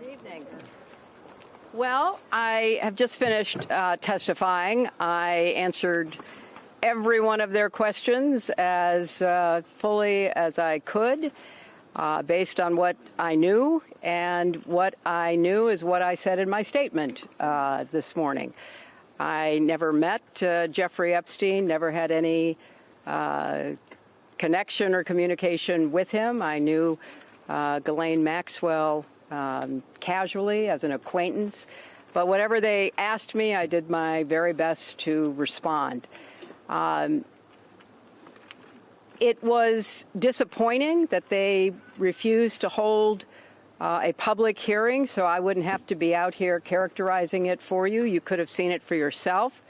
Good evening. Well, I have just finished testifying. I answered every one of their questions as fully as I could, based on what I knew, and what I knew is what I said in my statement this morning. I never met Jeffrey Epstein, never had any connection or communication with him. I knew Ghislaine Maxwell casually as an acquaintance, but whatever they asked me, I did my very best to respond. It was disappointing that they refused to hold a public hearing, so I wouldn't have to be out here characterizing it for you. You could have seen it for yourself.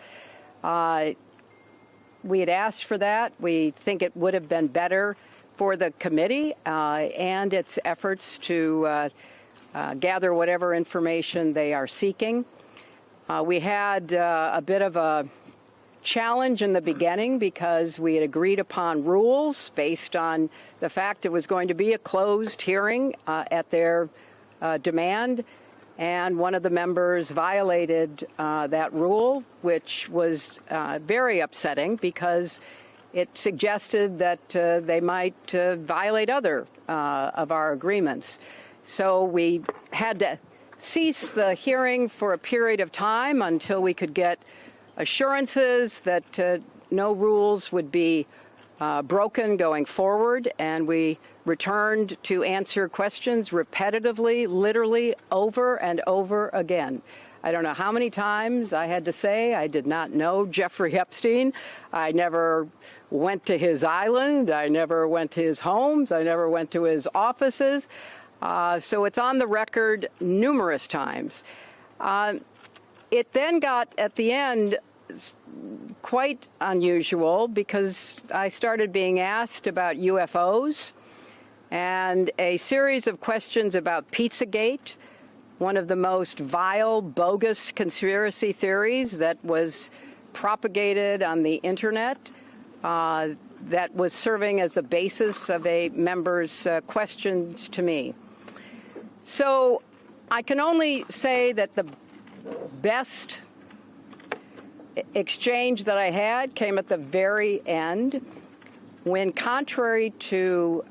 We had asked for that. We think it would have been better for the committee and its efforts to gather whatever information they are seeking. We had a bit of a challenge in the beginning because we had agreed upon rules based on the fact it was going to be a closed hearing at their demand, and one of the members violated that rule, which was very upsetting because it suggested that they might violate other of our agreements. So we had to cease the hearing for a period of time until we could get assurances that no rules would be broken going forward, and we returned to answer questions repetitively, literally over and over again. I don't know how many times I had to say I did not know Jeffrey Epstein. I never went to his island. I never went to his homes. I never went to his offices. So it's on the record numerous times. It then got, at the end, quite unusual because I started being asked about UFOs and a series of questions about Pizzagate, one of the most vile, bogus conspiracy theories that was propagated on the internet, that was serving as the basis of a member's questions to me. So I can only say that the best exchange that I had came at the very end when, contrary to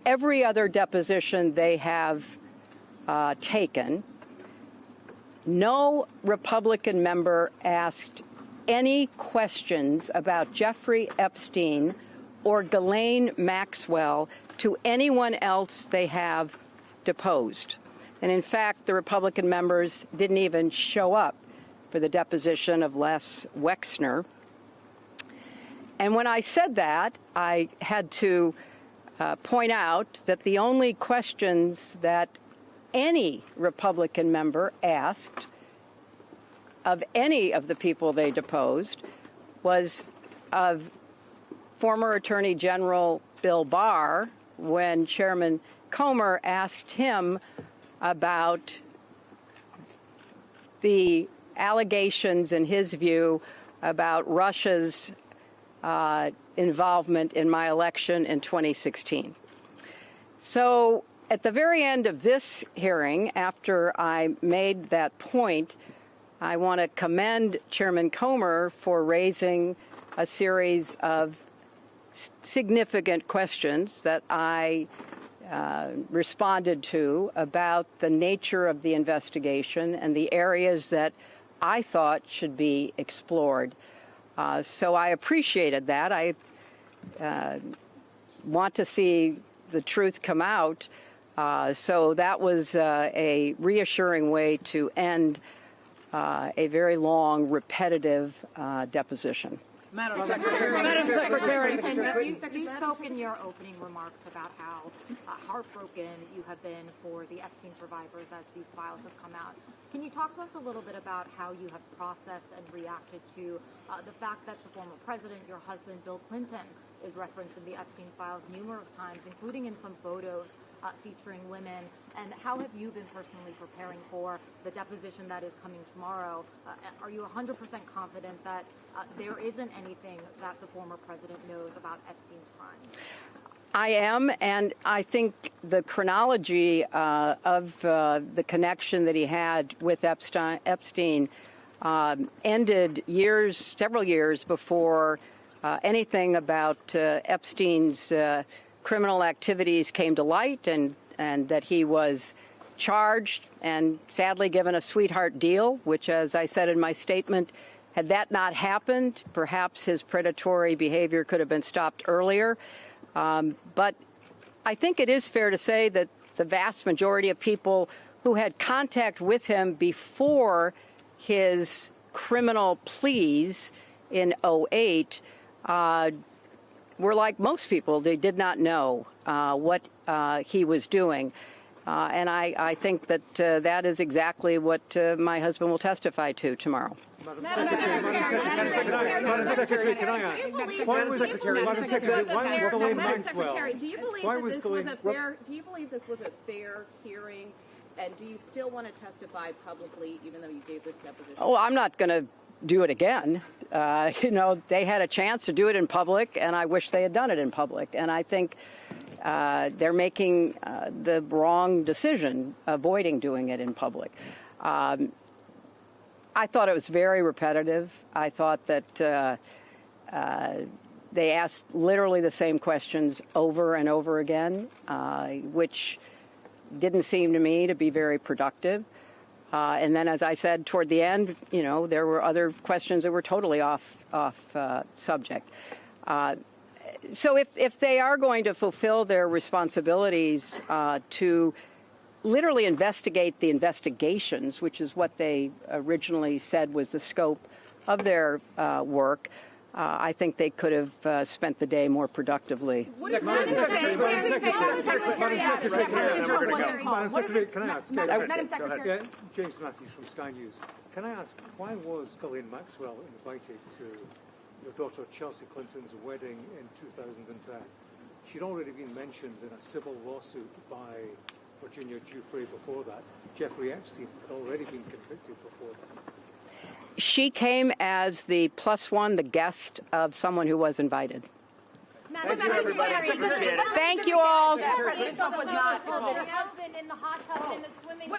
every other deposition they have taken, no Republican member asked any questions about Jeffrey Epstein or Ghislaine Maxwell to anyone else they have deposed. And in fact, the Republican members didn't even show up for the deposition of Les Wexner. And when I said that, I had to point out that the only questions that any Republican member asked of any of the people they deposed was of former Attorney General Bill Barr when Chairman Comer asked him about the allegations, in his view, about Russia's involvement in my election in 2016. So at the very end of this hearing, after I made that point, I want to commend Chairman Comer for raising a series of significant questions that I responded to about the nature of the investigation and the areas that I thought should be explored. So I appreciated that. I want to see the truth come out. So that was a reassuring way to end a very long, repetitive deposition. Madam Secretary. You spoke in your opening remarks about how heartbroken you have been for the Epstein survivors as these files have come out. Can you talk to us a little bit about how you have processed and reacted to the fact that the former president, your husband, Bill Clinton, is referenced in the Epstein files numerous times, including in some photos featuring women, and how have you been personally preparing for the deposition that is coming tomorrow? Are you 100% confident that there isn't anything that the former president knows about Epstein's crimes? I am, and I think the chronology of the connection that he had with Epstein ended several years before anything about Epstein's criminal activities came to light, and that he was charged and sadly given a sweetheart deal, which, as I said in my statement, had that not happened, perhaps his predatory behavior could have been stopped earlier. But I think it is fair to say that the vast majority of people who had contact with him before his criminal pleas in 2008 were like most people. They did not know what he was doing. And I think that that is exactly what my husband will testify to tomorrow. Madam Secretary, can I ask? Why was Ghislaine Maxwell? Do you believe this was a fair hearing? And do you still want to testify publicly, even though you gave this deposition? Oh, I'm not going to do it again. They had a chance to do it in public, and I wish they had done it in public. And I think they're making the wrong decision, avoiding doing it in public. I thought it was very repetitive. I thought that they asked literally the same questions over and over again, which didn't seem to me to be very productive. And then, as I said, toward the end, there were other questions that were totally off subject. So if they are going to fulfill their responsibilities to literally investigate the investigations, which is what they originally said was the scope of their work, I think they could have spent the day more productively. Madam Secretary, can I ask? James Matthews from Sky News. Can I ask, why was Ghislaine Maxwell invited to your daughter Chelsea Clinton's wedding in 2010? She'd already been mentioned in a civil lawsuit by Virginia Giuffre before that. Jeffrey Epstein had already been convicted before that. She came as the +1, the guest of someone who was invited. Thank you, everybody. Thank you all. What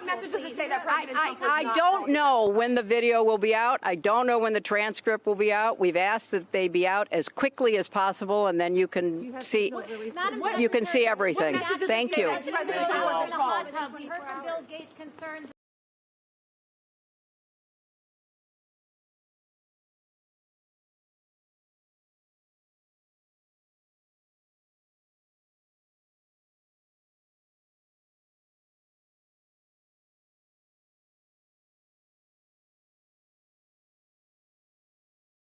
message does it say that President Trump was I not don't know when the video will be out. I don't know when the transcript will be out. We've asked that they be out as quickly as possible, and then you can see everything. Thank you. President Trump was in the hot tub. We heard from Bill Gates concerns